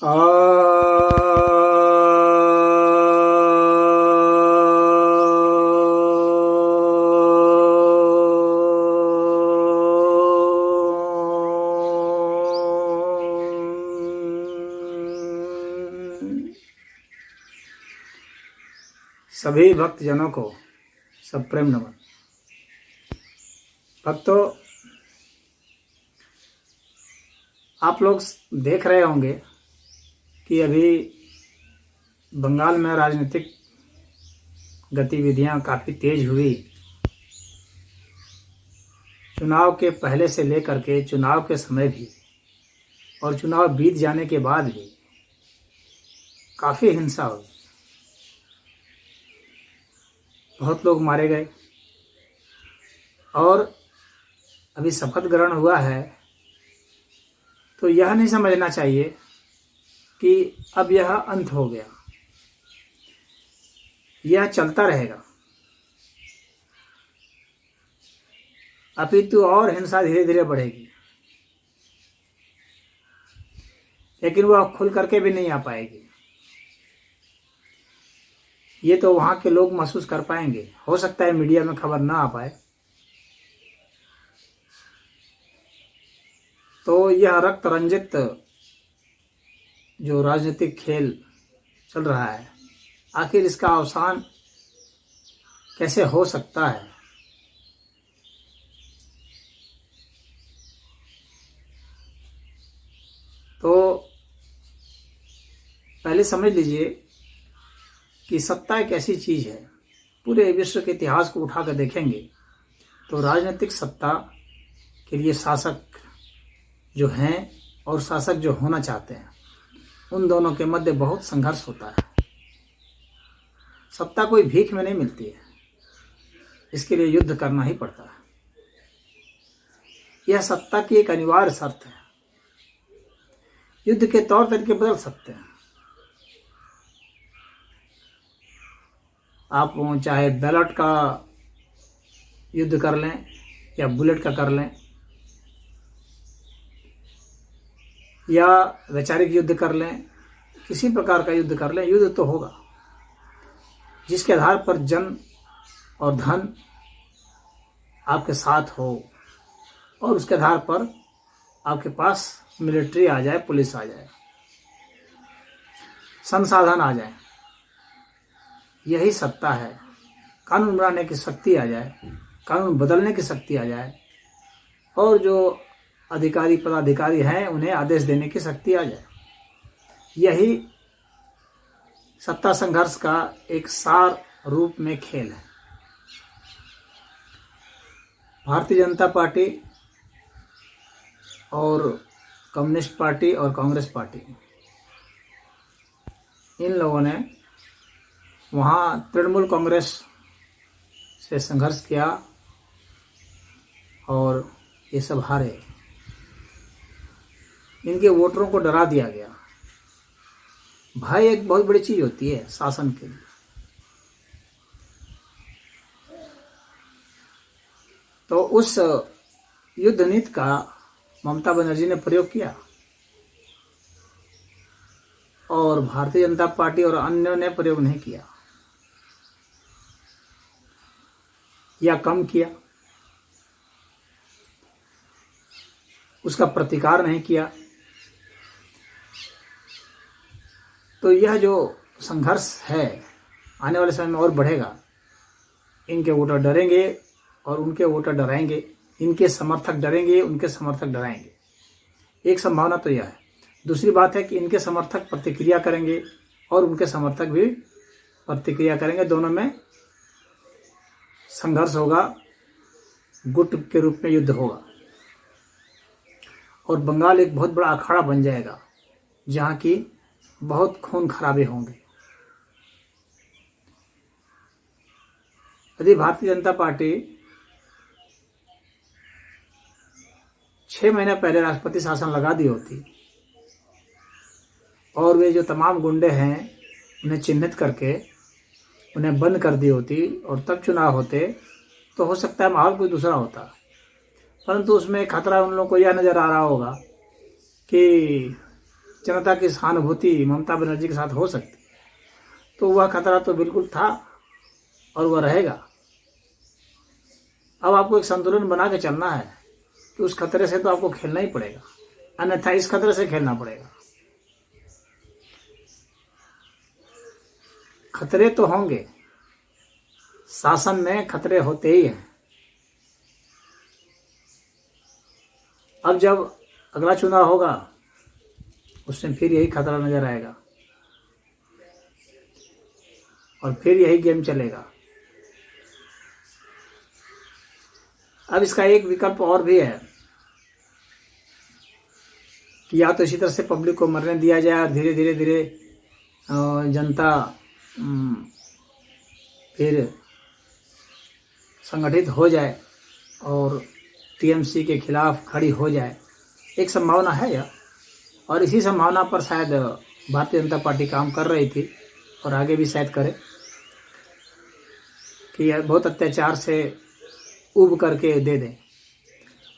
आ सभी भक्तजनों को सब प्रेम नमन। भक्तों, आप लोग देख रहे होंगे कि अभी बंगाल में राजनीतिक गतिविधियां काफ़ी तेज हुई। चुनाव के पहले से लेकर के चुनाव के समय भी और चुनाव बीत जाने के बाद भी काफ़ी हिंसा हुई। बहुत लोग मारे गए और अभी शपथ ग्रहण हुआ है, तो यह नहीं समझना चाहिए कि अब यह अंत हो गया। यह चलता रहेगा, अपितु और हिंसा धीरे धीरे बढ़ेगी, लेकिन वह खुल करके भी नहीं आ पाएगी। ये तो वहाँ के लोग महसूस कर पाएंगे। हो सकता है मीडिया में खबर ना आ पाए। तो यह रक्त रंजित जो राजनीतिक खेल चल रहा है, आखिर इसका अवसान कैसे हो सकता है? तो पहले समझ लीजिए कि सत्ता एक ऐसी चीज है, पूरे विश्व के इतिहास को उठाकर देखेंगे तो राजनीतिक सत्ता के लिए शासक जो हैं और शासक जो होना चाहते हैं, उन दोनों के मध्य बहुत संघर्ष होता है। सत्ता कोई भीख में नहीं मिलती है, इसके लिए युद्ध करना ही पड़ता है। यह सत्ता की एक अनिवार्य शर्त है। युद्ध के तौर तरीके बदल सकते हैं। आप चाहे बैलट का युद्ध कर लें या बुलेट का कर लें या वैचारिक युद्ध कर लें, किसी प्रकार का युद्ध कर लें, युद्ध तो होगा जिसके आधार पर जन और धन आपके साथ हो और उसके आधार पर आपके पास मिलिट्री आ जाए, पुलिस आ जाए, संसाधन आ जाए। यही सत्ता है। कानून बनाने की शक्ति आ जाए, कानून बदलने की शक्ति आ जाए और जो अधिकारी पदाधिकारी हैं उन्हें आदेश देने की शक्ति आ जाए। यही सत्ता संघर्ष का एक सार रूप में खेल है। भारतीय जनता पार्टी और कम्युनिस्ट पार्टी और कांग्रेस पार्टी, इन लोगों ने वहाँ तृणमूल कांग्रेस से संघर्ष किया और ये सब हारे। इनके वोटरों को डरा दिया गया। भय एक बहुत बड़ी चीज होती है शासन के लिए। तो उस युद्ध नीति का ममता बनर्जी ने प्रयोग किया और भारतीय जनता पार्टी और अन्यों ने प्रयोग नहीं किया या कम किया, उसका प्रतिकार नहीं किया। तो यह जो संघर्ष है आने वाले समय में और बढ़ेगा। इनके वोटर डरेंगे और उनके वोटर डराएंगे, इनके समर्थक डरेंगे, उनके समर्थक डराएंगे। एक संभावना तो यह है। दूसरी बात है कि इनके समर्थक प्रतिक्रिया करेंगे और उनके समर्थक भी प्रतिक्रिया करेंगे। दोनों में संघर्ष होगा, गुट के रूप में युद्ध होगा और बंगाल एक बहुत बड़ा अखाड़ा बन जाएगा जहां की बहुत खून खराबे होंगे। यदि भारतीय जनता पार्टी 6 महीने पहले राष्ट्रपति शासन लगा दी होती और वे जो तमाम गुंडे हैं उन्हें चिन्हित करके उन्हें बंद कर दी होती और तब चुनाव होते, तो हो सकता है माहौल कोई दूसरा होता। परंतु उसमें खतरा उन लोगों को यह नजर आ रहा होगा कि जनता की सहानुभूति ममता बनर्जी के साथ हो सकती, तो वह खतरा तो बिल्कुल था और वह रहेगा। अब आपको एक संतुलन बना के चलना है कि उस खतरे से तो आपको खेलना ही पड़ेगा, अन्यथा इस खतरे से खेलना पड़ेगा। खतरे तो होंगे, शासन में खतरे होते ही हैं। अब जब अगला चुनाव होगा उसमें फिर यही खतरा नजर आएगा और फिर यही गेम चलेगा। अब इसका एक विकल्प और भी है कि या तो इसी तरह से पब्लिक को मरने दिया जाए और धीरे धीरे धीरे जनता फिर संगठित हो जाए और टीएमसी के खिलाफ खड़ी हो जाए। एक संभावना है यह, और इसी संभावना पर शायद भारतीय जनता पार्टी काम कर रही थी और आगे भी शायद करे कि यह बहुत अत्याचार से उब करके दे दें।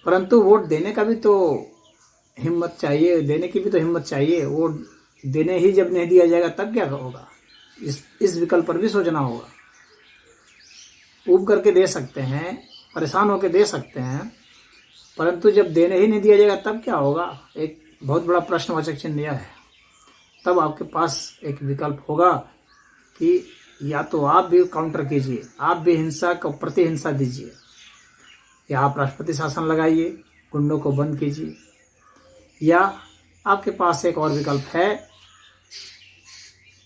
परंतु वोट देने का भी तो हिम्मत चाहिए, देने की भी तो हिम्मत चाहिए। वोट देने ही जब नहीं दिया जाएगा तब क्या होगा? इस विकल्प पर भी सोचना होगा। उब करके दे सकते हैं, परेशान होकर दे सकते हैं, परंतु जब देने ही नहीं दिया जाएगा तब क्या होगा? एक बहुत बड़ा प्रश्नवाचक चिन्ह यह है। तब आपके पास एक विकल्प होगा कि या तो आप भी काउंटर कीजिए, आप भी हिंसा को प्रति हिंसा दीजिए, या आप राष्ट्रपति शासन लगाइए, गुंडों को बंद कीजिए, या आपके पास एक और विकल्प है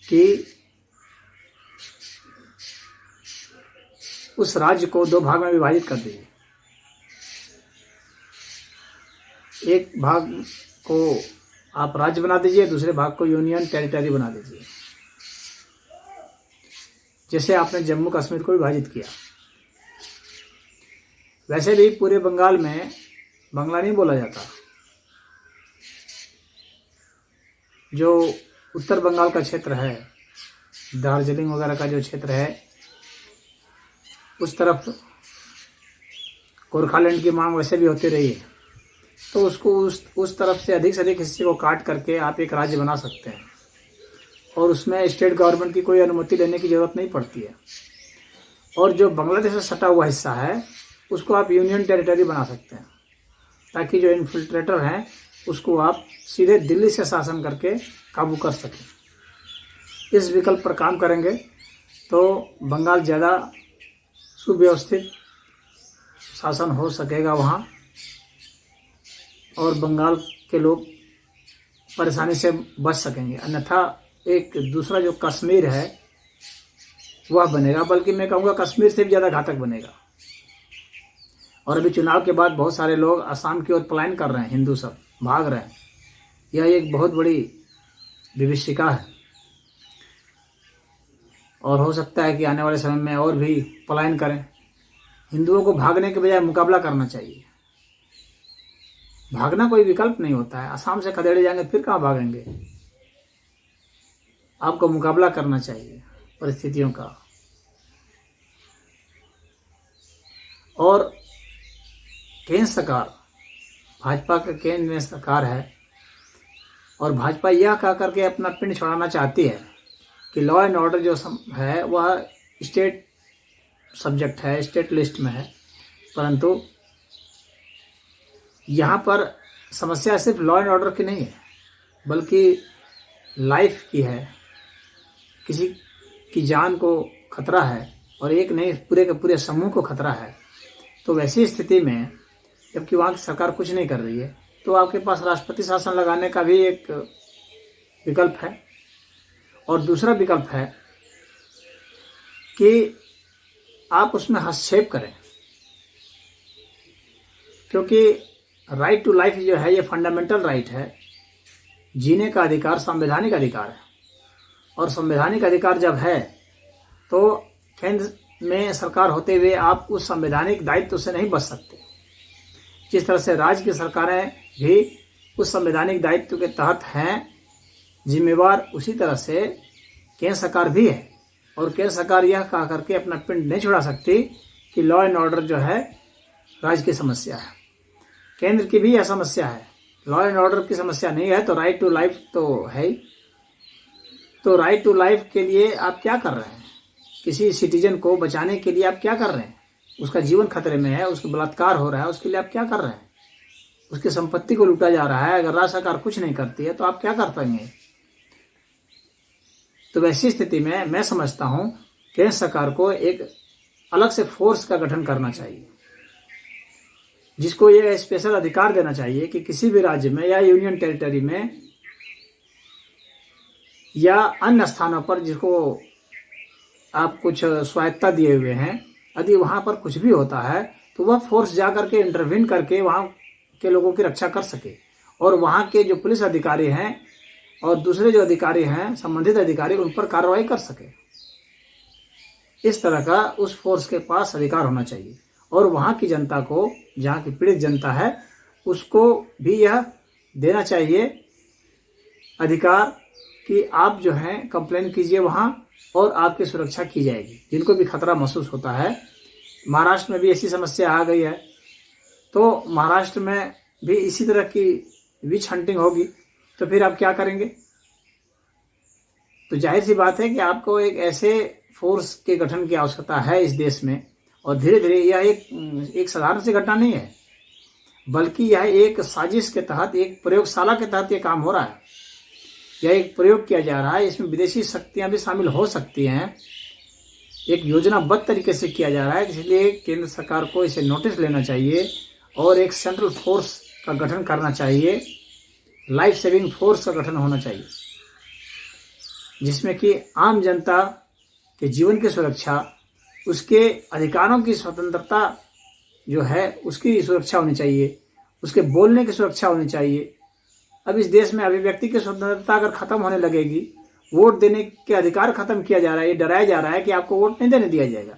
कि उस राज्य को 2 भाग में विभाजित कर दीजिए। एक भाग को आप राज्य बना दीजिए, दूसरे भाग को यूनियन टेरिटरी बना दीजिए, जैसे आपने जम्मू कश्मीर को विभाजित किया। वैसे भी पूरे बंगाल में बांग्ला नहीं बोला जाता। जो उत्तर बंगाल का क्षेत्र है, दार्जिलिंग वगैरह का जो क्षेत्र है, उस तरफ गोरखालैंड की मांग वैसे भी होती रही है, तो उसको उस तरफ से अधिक हिस्से को काट करके आप एक राज्य बना सकते हैं और उसमें स्टेट गवर्नमेंट की कोई अनुमति लेने की जरूरत नहीं पड़ती है। और जो बांग्लादेश से सटा हुआ हिस्सा है उसको आप यूनियन टेरिटरी बना सकते हैं, ताकि जो इन्फिल्ट्रेटर हैं उसको आप सीधे दिल्ली से शासन करके काबू कर सकें। इस विकल्प पर काम करेंगे तो बंगाल ज़्यादा सुव्यवस्थित शासन हो सकेगा वहाँ, और बंगाल के लोग परेशानी से बच सकेंगे। अन्यथा एक दूसरा जो कश्मीर है वह बनेगा, बल्कि मैं कहूँगा कश्मीर से भी ज़्यादा घातक बनेगा। और अभी चुनाव के बाद बहुत सारे लोग असम की ओर पलायन कर रहे हैं, हिंदू सब भाग रहे हैं। यह एक बहुत बड़ी विभीषिका है और हो सकता है कि आने वाले समय में और भी पलायन करें। हिंदुओं को भागने के बजाय मुकाबला करना चाहिए। भागना कोई विकल्प नहीं होता है। असम से खदेड़े जाएंगे फिर कहाँ भागेंगे? आपको मुकाबला करना चाहिए परिस्थितियों का। और केंद्र सरकार, भाजपा का केंद्र में सरकार है और भाजपा यह कह करके अपना पिंड छुड़ाना चाहती है कि लॉ एंड ऑर्डर जो है वह स्टेट सब्जेक्ट है, स्टेट लिस्ट में है। परंतु यहाँ पर समस्या सिर्फ लॉ एंड ऑर्डर की नहीं है, बल्कि लाइफ की है। किसी की जान को खतरा है और एक नहीं, पूरे के पूरे समूह को खतरा है। तो वैसी स्थिति में जबकि वहाँ की सरकार कुछ नहीं कर रही है, तो आपके पास राष्ट्रपति शासन लगाने का भी एक विकल्प है। और दूसरा विकल्प है कि आप उसमें हस्तक्षेप करें, क्योंकि राइट टू लाइफ जो है ये फंडामेंटल राइट है। जीने का अधिकार संवैधानिक अधिकार है, और संवैधानिक अधिकार जब है तो केंद्र में सरकार होते हुए आप उस संवैधानिक दायित्व से नहीं बच सकते। जिस तरह से राज्य की सरकारें भी उस संवैधानिक दायित्व के तहत हैं जिम्मेवार, उसी तरह से केंद्र सरकार भी है। और केंद्र सरकार यह कह करके अपना पिंड नहीं छुड़ा सकती कि लॉ एंड ऑर्डर जो है राज्य की समस्या है। केंद्र की भी यह समस्या है लॉ एंड ऑर्डर की समस्या नहीं है तो राइट टू लाइफ तो है ही। तो राइट टू लाइफ के लिए आप क्या कर रहे हैं? किसी सिटीजन को बचाने के लिए आप क्या कर रहे हैं? उसका जीवन खतरे में है, उसको बलात्कार हो रहा है, उसके लिए आप क्या कर रहे हैं? उसकी संपत्ति को लूटा जा रहा है। अगर राज्य सरकार कुछ नहीं करती है तो आप क्या कर पाएंगे? तो वैसी स्थिति में मैं समझता हूं केंद्र सरकार को एक अलग से फोर्स का गठन करना चाहिए, जिसको ये स्पेशल अधिकार देना चाहिए कि किसी भी राज्य में या यूनियन टेरिटरी में या अन्य स्थानों पर जिसको आप कुछ स्वायत्ता दिए हुए हैं, यदि वहां पर कुछ भी होता है तो वह फोर्स जा करके इंटरवीन करके वहां के लोगों की रक्षा कर सके, और वहां के जो पुलिस अधिकारी हैं और दूसरे जो अधिकारी हैं, संबंधित अधिकारी, उन पर कार्रवाई कर सके। इस तरह का उस फोर्स के पास अधिकार होना चाहिए, और वहां की जनता को, जहां की पीड़ित जनता है, उसको भी यह देना चाहिए अधिकार कि आप जो है कंप्लेन कीजिए वहां और आपकी सुरक्षा की जाएगी। जिनको भी खतरा महसूस होता है, महाराष्ट्र में भी ऐसी समस्या आ गई है, तो महाराष्ट्र में भी इसी तरह की विच हंटिंग होगी, तो फिर आप क्या करेंगे? तो जाहिर सी बात है कि आपको एक ऐसे फोर्स के गठन की आवश्यकता है इस देश में, और धीरे धीरे यह एक साधारण सी घटना नहीं है, बल्कि यह एक साजिश के तहत, एक प्रयोगशाला के तहत यह काम हो रहा है। यह एक प्रयोग किया जा रहा है, इसमें विदेशी शक्तियां भी शामिल हो सकती हैं। एक योजनाबद्ध तरीके से किया जा रहा है, इसलिए केंद्र सरकार को इसे नोटिस लेना चाहिए और एक सेंट्रल फोर्स का गठन करना चाहिए, लाइफ सेविंग फोर्स का गठन होना चाहिए, जिसमें कि आम जनता के जीवन की सुरक्षा, उसके अधिकारों की स्वतंत्रता जो है उसकी सुरक्षा होनी चाहिए, उसके बोलने की सुरक्षा होनी चाहिए। अब इस देश में अभिव्यक्ति की स्वतंत्रता अगर खत्म होने लगेगी, वोट देने के अधिकार खत्म किया जा रहा है, ये डराया जा रहा है कि आपको वोट नहीं देने दिया जाएगा।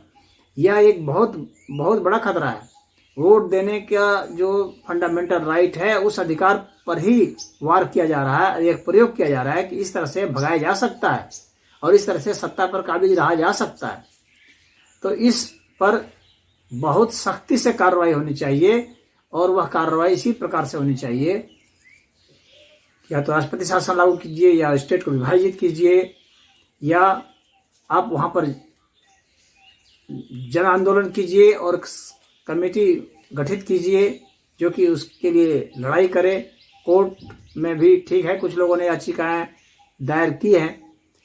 यह एक बहुत बहुत बड़ा खतरा है। वोट देने का जो फंडामेंटल राइट है, उस अधिकार पर ही वार किया जा रहा है, एक प्रयोग किया जा रहा है कि इस तरह से भगाया जा सकता है और इस तरह से सत्ता पर काबिज रहा जा सकता है। तो इस पर बहुत सख्ती से कार्रवाई होनी चाहिए, और वह कार्रवाई इसी प्रकार से होनी चाहिए, या तो राष्ट्रपति शासन लागू कीजिए, या स्टेट को विभाजित कीजिए, या आप वहां पर जन आंदोलन कीजिए और कमेटी गठित कीजिए जो कि उसके लिए लड़ाई करे। कोर्ट में भी ठीक है, कुछ लोगों ने याचिकाएं दायर की हैं,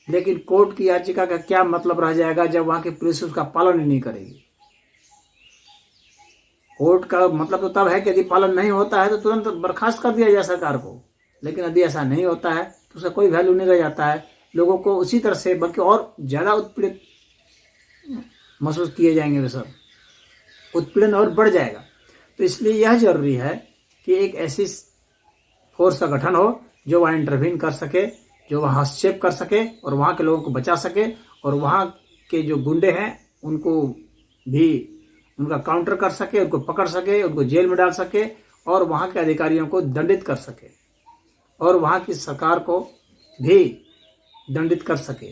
लेकिन कोर्ट की याचिका का क्या मतलब रह जाएगा जब वहां की पुलिस उसका पालन ही नहीं करेगी। कोर्ट का मतलब तो तब है कि यदि पालन नहीं होता है तो तुरंत बर्खास्त कर दिया जाए सरकार को, लेकिन यदि ऐसा नहीं होता है तो उसका कोई वैल्यू नहीं रह जाता है। लोगों को उसी तरह से बल्कि और ज्यादा उत्पीड़ित महसूस किए जाएंगे, वे सब उत्पीड़न और बढ़ जाएगा। तो इसलिए यह जरूरी है कि एक ऐसी फोर्स का गठन हो जो वहां इंटरवीन कर सके, जो वहां हस्तक्षेप कर सके और वहां के लोगों को बचा सके, और वहां के जो गुंडे हैं उनको भी उनका काउंटर कर सके, उनको पकड़ सके, उनको जेल में डाल सके, और वहां के अधिकारियों को दंडित कर सके, और वहां की सरकार को भी दंडित कर सके।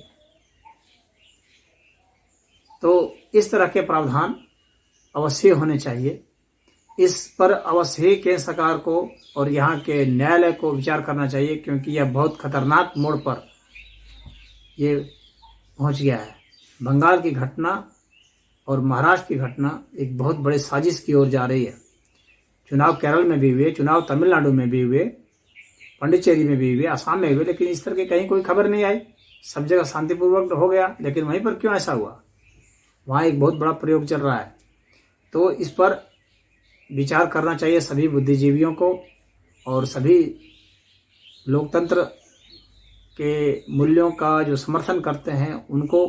तो इस तरह के प्रावधान अवश्य होने चाहिए। इस पर अवश्य ही केंद्र सरकार को और यहाँ के न्यायालय को विचार करना चाहिए, क्योंकि यह बहुत खतरनाक मोड़ पर ये पहुंच गया है। बंगाल की घटना और महाराष्ट्र की घटना एक बहुत बड़े साजिश की ओर जा रही है। चुनाव केरल में भी हुए, चुनाव तमिलनाडु में भी हुए, पांडिचेरी में भी हुए, असम में हुए, लेकिन इस तरह की कहीं कोई खबर नहीं आई। सब जगह शांतिपूर्वक हो गया, लेकिन वहीं पर क्यों ऐसा हुआ? वहां एक बहुत बड़ा प्रयोग चल रहा है। तो इस पर विचार करना चाहिए सभी बुद्धिजीवियों को और सभी लोकतंत्र के मूल्यों का जो समर्थन करते हैं उनको,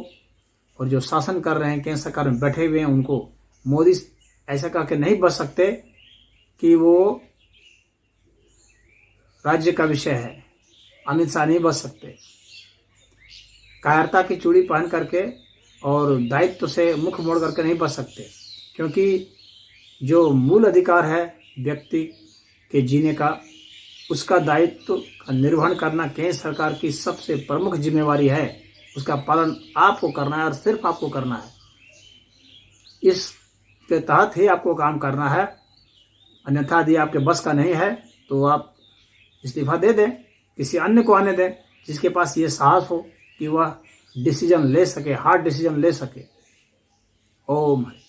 और जो शासन कर रहे हैं, केंद्र सरकार में बैठे हुए हैं उनको। मोदी ऐसा कह के नहीं बच सकते कि वो राज्य का विषय है, अमित शाह नहीं बच सकते। कायरता की चूड़ी पहन करके और दायित्व से मुख मोड़ करके नहीं बच सकते, क्योंकि जो मूल अधिकार है व्यक्ति के जीने का, उसका दायित्व का निर्वहन करना केंद्र सरकार की सबसे प्रमुख जिम्मेवारी है। उसका पालन आपको करना है और सिर्फ आपको करना है। इसके तहत ही आपको काम करना है, अन्यथा यदि आपके बस का नहीं है तो आप इस्तीफा दे दें, किसी अन्य को आने दें जिसके पास ये साहस हो कि वह डिसीजन ले सके, हार्ड डिसीजन ले सके। ओम हरि।